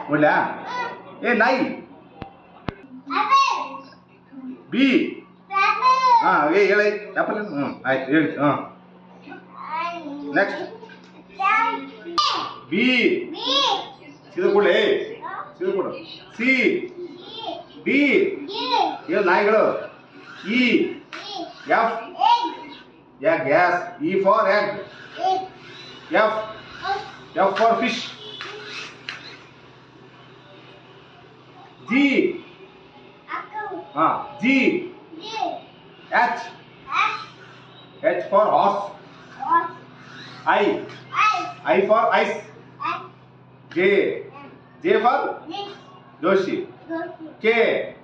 ನೋಡ್ಲಾ ಏ ನಾಯಿ ಬಿ ಏ ಹೇಳಿ ಆಪಲ್ ಆಯ್ತು ಹೇಳಿ ನೆಕ್ಸ್ಟ್ ಬಿ ಸೀದಾ ಕೊಡ್ಲಿ ಸೀದಾ ಕೊಡು ಸಿ ಡಿ ಹೇಳು ನಾಯಿಗಳು E F egg yes E for egg F for fish G G H for horse I for ice J for Joshi K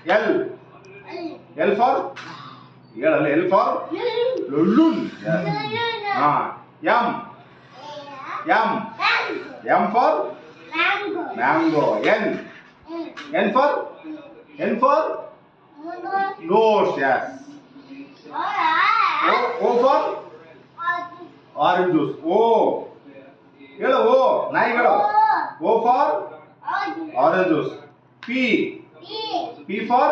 L for L for Lulun M for mango N for nose yes O for orange juice O ಹೇಳು O ನಾಯಿಗಳು O for orange juice P for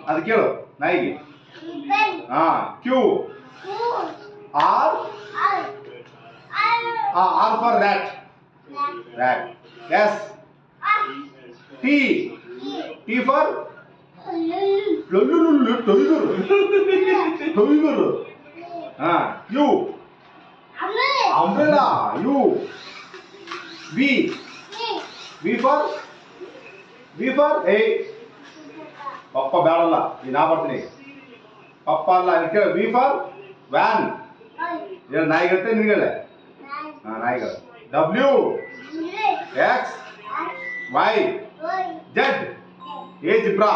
ಅದು ಕೇಳು ನಾಯಿಗೆ Q R for rat S T for U umbrella U V for ಪಪ್ಪ ಬೇಡಲ್ಲ ಈಗ ನಾ ಬರ್ತೀನಿ ಪಪ್ಪ ಅಲ್ಲ ಅದಕ್ಕೆ ವಿ ಫಾರ್ ವ್ಯಾನ್ ಹೇಳಿ ನಾಯಿಗತ್ತೆ ನಿನಗಳೆ ನಾಯಿಗಳು W X Y Z A zebra